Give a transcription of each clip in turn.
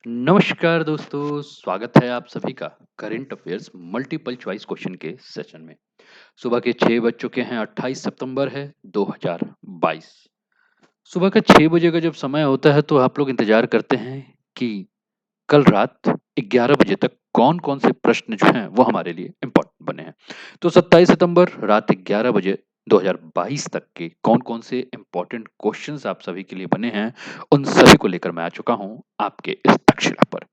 नमस्कार दोस्तों, स्वागत है आप सभी का current affairs multiple choice question के सेशन में। सुबह के 6 बज चुके हैं, 28 सितंबर है 2022। सुबह का 6 बजे का जब समय होता है तो आप लोग इंतजार करते हैं कि कल रात 11 बजे तक कौन-कौन से प्रश्न जो हैं वो हमारे लिए इम्पोर्टेंट बने हैं। तो 27 सितंबर रात 11 बजे 2022 तक के कौन-कौन से इम्पोर्टेंट क्वेश्चंस आप सभी के लिए बने हैं, उन सभी को लेकर मैं आ चुका हूँ आपके इस तक्षशिला पर।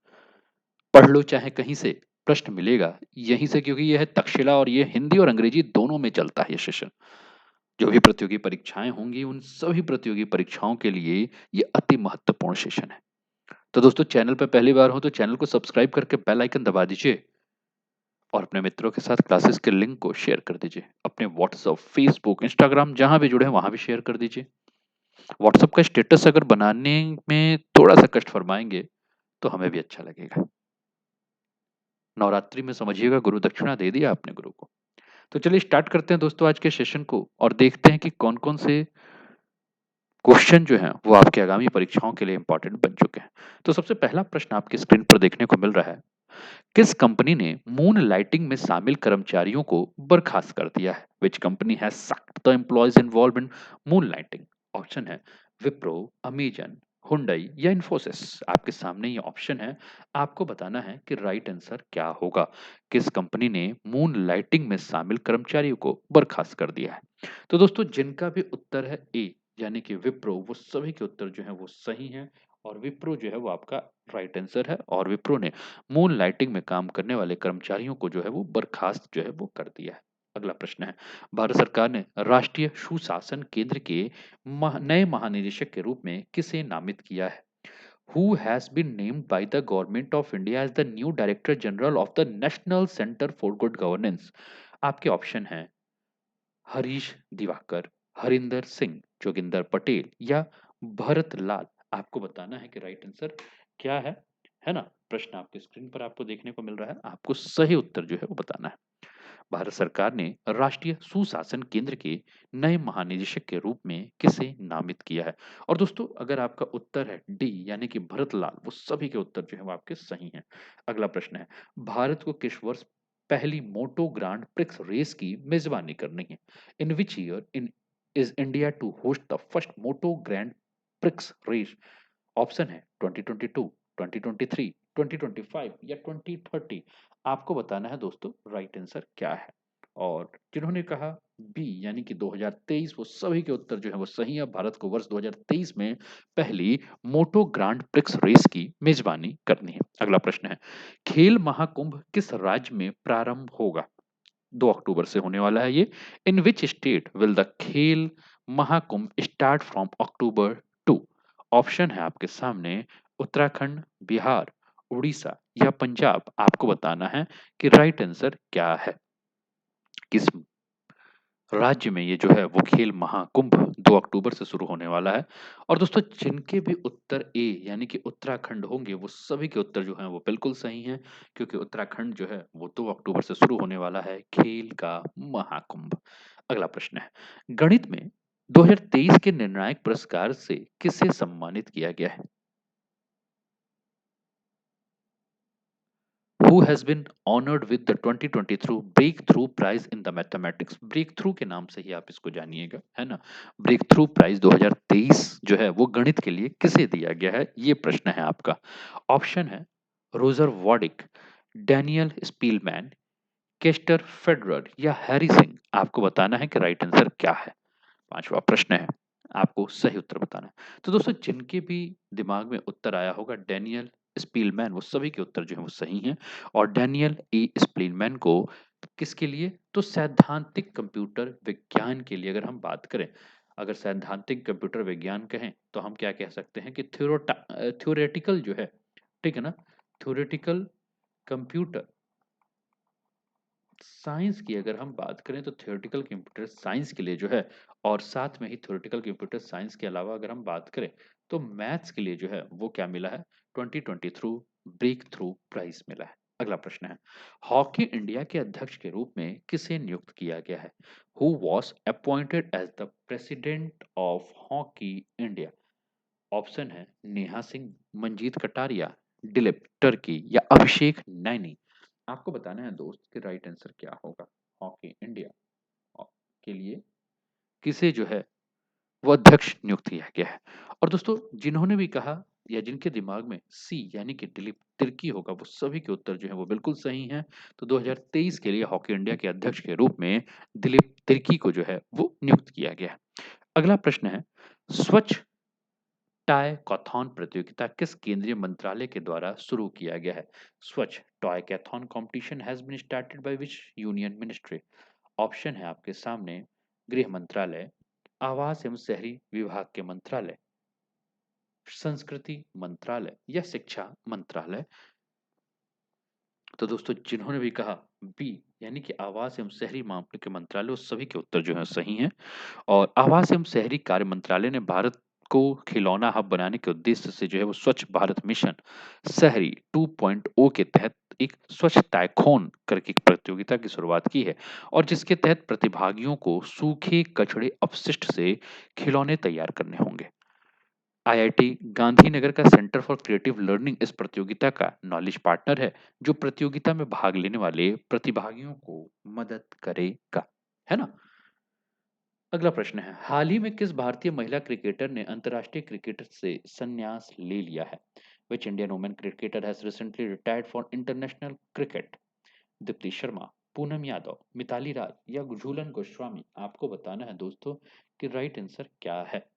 पढ़ लो चाहे कहीं से, प्रश्न मिलेगा यहीं से, क्योंकि यह है तक्षशिला और ये हिंदी और अंग्रेजी दोनों में चलता है ये सेशन। जो भी प्रतियोगी परीक्षाएं होंगी उन सभी प्रतियोगी परीक्षाओं के लिए ये अति महत्वपूर्ण सेशन है। तो दोस्तों, चैनल पर पहली बार हो तो चैनल को सब्सक्राइब करके बेल आइकन दबा दीजिए और अपने मित्रों के साथ क्लासेस के लिंक को शेयर कर दीजिए। अपने व्हाट्सएप, फेसबुक, इंस्टाग्राम जहां भी जुड़े हैं वहां भी शेयर कर दीजिए। व्हाट्सएप का स्टेटस अगर बनाने में थोड़ा सा कष्ट फरमाएंगे तो हमें भी अच्छा लगेगा। नवरात्रि में समझिएगा गुरु दक्षिणा दे दिया आपने गुरु को। तो चलिए स्टार्ट करते हैं दोस्तों आज के सेशन को और देखते हैं कि कौन-कौन से क्वेश्चन जो हैं वो आपकी आगामी परीक्षाओं के लिए इंपॉर्टेंट बन चुके हैं। तो सबसे पहला प्रश्न आपकी स्क्रीन पर देखने को मिल रहा है। किस कंपनी ने मून लाइटिंग में शामिल कर्मचारियों को बर्खास्त कर दिया है? Which company has sacked the employees involved in moon lighting? Option है विप्रो, अमेजन, हुंडई या इन्फोसिस। आपके सामने ये ऑप्शन है, आपको बताना है कि राइट आंसर क्या होगा। किस कंपनी ने मून लाइटिंग में शामिल कर्मचारियों को बर्खास्त कर दिया है? तो दोस्तों, जिनका भी उत्तर है ए यानी कि विप्रो, वो सभी के उत्तर जो है वो सही हैं और विप्रो जो है वो आपका राइट आंसर है और विप्रो ने मून लाइटिंग में काम करने वाले कर्मचारियों को जो है वो बर्खास्त जो है वो कर दिया है। अगला प्रश्न है, भारत सरकार ने राष्ट्रीय सुशासन केंद्र के नए महानिदेशक के रूप में किसे नामित किया है? Who has been named by the government of India as the new director general of the national centre for good governance? आपके ऑप्शन है हरीश दिवाकर, हरिंदर सिंह, जोगिंदर पटेल या भरत लाल। आपको बताना है कि राइट आंसर क्या है ना? प्रश्न आपके स्क्रीन पर आपको देखने को मिल रहा है, आपको सही उत्तर जो है वो बताना है। भारत सरकार ने राष्ट्रीय सुशासन केंद्र के नए महानिदेशक के रूप में किसे नामित किया है? और दोस्तों, अगर आपका उत्तर है डी यानी कि भरत लाल, वो सभी के उत्तर जो है वो आपके सही हैं। अगला प्रश्न है, भारत को किस वर्ष पहली मोटो ग्रांड प्रिक्स रेस की मेजबानी करनी है? In which year in is India to host the first moto grand prix race? Option है 2022, 2023, 2025 या 2030। आपको बताना है दोस्तों राइट आंसर क्या है। और जिन्होंने कहा बी यानी कि 2023, वो सभी के उत्तर जो है वो सही है। भारत को वर्ष 2023 में पहली मोटो ग्रांड प्रिक्स रेस की मेजबानी करनी है। अगला प्रश्न है, खेल महाकुंभ किस राज्य में प्रारंभ होगा? 2 अक्टूबर से होने वाला है ये। इन विच स्टेट विल द खेल Mahakumbh start from October 2? Option है आपके सामने उत्तराखंड, बिहार, उड़ीसा या पंजाब। आपको बताना है कि राइट आंसर क्या है। किस राज्य में ये जो है वो खेल महाकुंभ 2 अक्टूबर से शुरू होने वाला है? और दोस्तों, जिनके भी उत्तर ए यानी कि उत्तराखंड होंगे वो सभी के उत्तर जो हैं वो बिल्कुल सही हैं, क्योंकि उत्तराखंड जो है वो 2 अक्टूबर से शुरू होने वाला है खेल का महाकुंभ। अगला प्रश्न है, गणित में 2023 के निर्णायक पुरस्कार से किसे सम्मानित किया गया है? Who has been honored with the 2023 Breakthrough Prize in the Mathematics? Breakthrough के नाम से ही आप इसको जानिएगा, है ना? ब्रेक थ्रू प्राइज 2023 जो है वो गणित के लिए किसे दिया गया है, ये प्रश्न है आपका। ऑप्शन है Roger Vodik, Daniel Spielman, Kester Federer या हैरी सिंह। आपको बताना है कि राइट आंसर क्या है। पांचवा प्रश्न है, आपको सही उत्तर बताना है। तो दोस्तों, जिनके भी दिमाग में उत्तर आया होगा डैनियल स्पीलमैन, वो सभी के उत्तर जो है वो सही हैं। और डैनियल ई स्पीलमैन को किसके लिए? तो सैद्धांतिक कंप्यूटर विज्ञान के लिए अगर हम बात करें, अगर सैद्धांतिक कंप्यूटर विज्ञान कहें तो हम क्या कह सकते हैं कि थ्योरेटिकल जो है, ठीक है ना, थ्योरेटिकल कंप्यूटर साइंस की अगर हम बात करें तो थ्योरेटिकल कंप्यूटर साइंस के लिए जो है, और साथ में ही थ्योरेटिकल कंप्यूटर साइंस के अलावा अगर हम बात करें तो मैथ्स के लिए जो है वो क्या मिला है? 2023 ब्रेक थ्रू प्राइज मिला है। अगला प्रश्न है, हॉकी इंडिया के अध्यक्ष के रूप में किसे नियुक्त किया गया है? Who was appointed as the president of hockey India? Option है नेहा सिंह, मंजीत कटारिया, दिलीप टर्की या अभिषेक नैनी। आपको बताना है दोस्त कि राइट आंसर क्या होगा। हॉकी इंडिया के लिए किसे जो है वो अध्यक्ष नियुक्त किया गया है। और दोस्तों जिन्होंने भी कहा या जिनके दिमाग में सी यानी कि दिलीप तिर्की होगा वो सभी के उत्तर जो है वो बिल्कुल सही हैं। तो 2023 के लिए हॉकी इंडिया के अध्यक्ष के रूप में दिलीप तिर्की को जो है वो नियुक्त किया गया है। अगला प्रश्न है, स्वच्छ टायकॉथन प्रतियोगिता किस केंद्रीय मंत्रालय के द्वारा शुरू किया गया है? Swachh Toycathon competition has been started by which union ministry? Option है आपके सामने, गृह मंत्रालय, आवास एवं शहरी विभाग के मंत्रालय, संस्कृति मंत्रालय या शिक्षा मंत्रालय। तो दोस्तों जिन्होंने भी कहा बी यानी कि आवास एवं शहरी मामले के मंत्रालय, उस सभी के उत्तर जो है सही हैं। और आवास एवं शहरी कार्य मंत्रालय ने भारत को खिलौना हब बनाने के उद्देश्य से जो है वो स्वच्छ भारत मिशन शहरी 2.0 के तहत एक स्वच्छ टाइकोन करके एक प्रतियोगिता की शुरुआत की है, और जिसके तहत प्रतिभागियों को सूखे कचड़े अपशिष्ट से खिलौने तैयार करने होंगे। आईआईटी गांधीनगर का सेंटर फॉर क्रिएटिव लर्निंग इस प्रतियोगिता का नॉलेज पार्टनर है, जो प्रतियोगिता में भाग लेने वाले प्रतिभागियों को मदद करेगा, है ना। अगला प्रश्न है, हाल ही में किस भारतीय महिला क्रिकेटर ने अंतर्राष्ट्रीय क्रिकेट से संन्यास ले लिया है? Which Indian women cricketer has recently retired for international cricket? Deepti Sharma, Poonam Yadav, Mithali Raj या झूलन गोस्वामी। आपको बताना है दोस्तों कि राइट आंसर क्या है।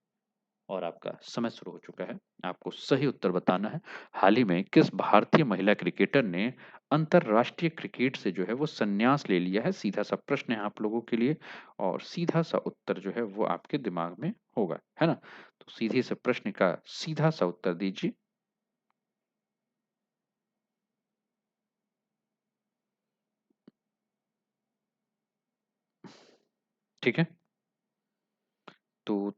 और आपका समय शुरू हो चुका है। आपको सही उत्तर बताना है। हाल ही में किस भारतीय महिला क्रिकेटर ने अंतर्राष्ट्रीय क्रिकेट से जो है वो संन्यास ले लिया है? सीधा-सा प्रश्न है आप लोगों के लिए, और सीधा-सा उत्तर जो है वो आपके दिमाग में होगा, है ना? तो सीधे से प्रश्न का सीधा-सा उत्तर दीजिए। ठीक है? तो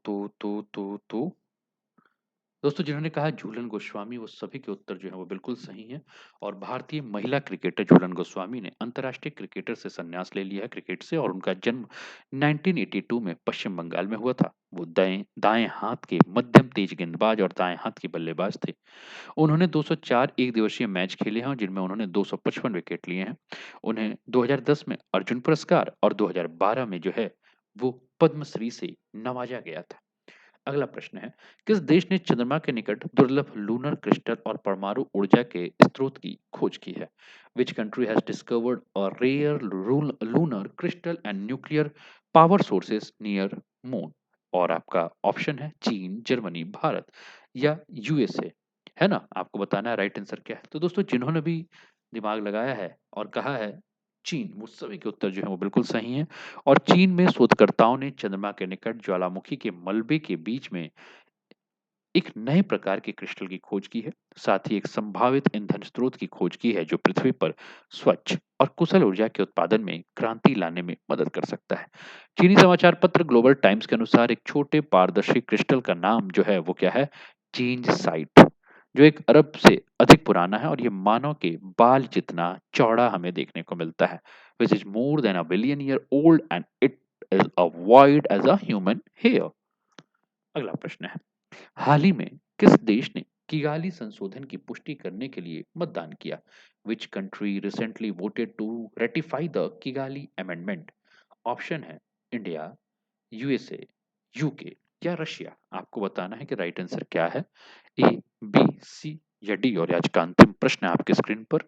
दोस्तों जिन्होंने कहा झूलन गोस्वामी, वो सभी के उत्तर जो है वो बिल्कुल सही हैं। और भारतीय महिला क्रिकेटर झूलन गोस्वामी ने अंतर्राष्ट्रीय क्रिकेटर से संन्यास ले लिया है क्रिकेट से, और उनका जन्म 1982 में पश्चिम बंगाल में हुआ था। वो दाएं दाएं हाथ के मध्यम तेज गेंदबाज और दाएं हाथ के बल्लेबाज थे। उन्होंने 204 एक दिवसीय मैच खेले हैं और जिनमें उन्होंने 255 विकेट लिए हैं। उन्हें 2010 में अर्जुन पुरस्कार और 2012 में जो है वो पद्मश्री से नवाजा गया था। अगला प्रश्न है, किस देश ने चंद्रमा के निकट दुर्लभ लूनर क्रिस्टल और परमाणु ऊर्जा के स्रोत की खोज की है? Which country has discovered a rare lunar crystal and nuclear power sources near moon? और आपका ऑप्शन है चीन, जर्मनी, भारत या यूएसए, है ना। आपको बताना है राइट आंसर क्या है। तो दोस्तों जिन्होंने भी दिमाग लगाया है और कहा है चीन, वो सभी के उत्तर जो है वो बिल्कुल सही हैं। और चीन में शोधकर्ताओं ने चंद्रमा के निकट ज्वालामुखी के मलबे के बीच में एक नए प्रकार के क्रिस्टल की खोज की है। साथ ही एक संभावित ईंधन स्रोत की खोज की है जो पृथ्वी पर स्वच्छ और कुशल ऊर्जा के उत्पादन में क्रांति लाने में मदद कर सकता है। चीनी समाचार पत्र ग्लोबल टाइम्स के अनुसार एक छोटे पारदर्शी क्रिस्टल का नाम जो है वो क्या है? चेंज साइट, जो एक अरब से अधिक पुराना है और ये मानव के बाल जितना चौड़ा हमें देखने को मिलता है। Which is more than a billion year old and it is a wide as a human hair. अगला प्रश्न है, हाल ही में किस देश ने किगाली संशोधन की पुष्टि करने के लिए मतदान किया? Which country recently voted to ratify the Kigali amendment? Option है इंडिया, यूएसए, यूके या रशिया। आपको बताना है कि राइट आंसर क्या है। ए, बी, सी या डी। और आज का अंतिम प्रश्न है आपके स्क्रीन पर।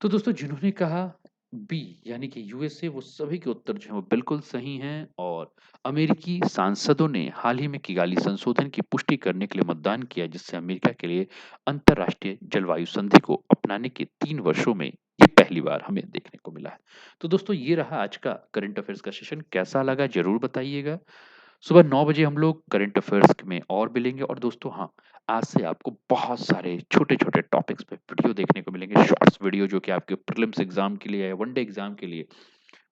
तो दोस्तों जिन्होंने कहा बी यानी कि यूएसए, वो सभी के उत्तर जो हैं वो बिल्कुल सही हैं। और अमेरिकी सांसदों ने हाल ही में किगाली संशोधन की पुष्टि करने के लिए मतदान किया, जिससे अमेरिका के लिए अंतर्राष्ट्रीय जलवायु संधि को अपनाने के 3 वर्षों में ये पहली बार हमें देखने को मिला है। तो दोस्तों ये रहा आज का करंट अफेयर्स का सेशन, कैसा लगा जरूर बताइएगा। सुबह 9 बजे हम लोग करंट अफेयर्स में और मिलेंगे। और दोस्तों हाँ, आज से आपको बहुत सारे छोटे-छोटे टॉपिक्स पे वीडियो देखने को मिलेंगे, शॉर्ट्स वीडियो जो कि आपके प्रीलिम्स एग्जाम के लिए या वनडे एग्जाम के लिए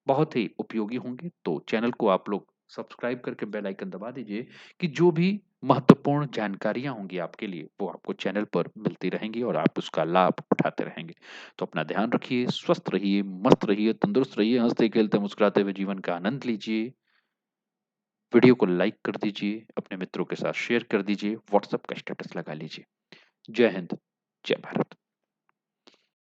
बहुत ही उपयोगी होंगे। तो चैनल को आप लोग सब्सक्राइब करके बेल आइकन दबा दीजिए कि जो भी महत्वपूर्ण जानकारियाँ होंगी आपके लिए, वो आपको चैनल पर मिलती रहेंगी और आप उसका लाभ उठाते रहेंगे। तो अपना ध्यान रखिए, स्वस्थ रहिए, मस्त रहिए, तंदुरुस्त रहिए, हँसते-खेलते मुस्कुराते हुए जीवन का आनंद लीजिए। वीडियो को लाइक कर दीजिए, अपने मित्रों के साथ शेयर कर दीजिए, व्हाट्सएप का स्टेटस लगा लीजिए। जय हिंद, जय भारत।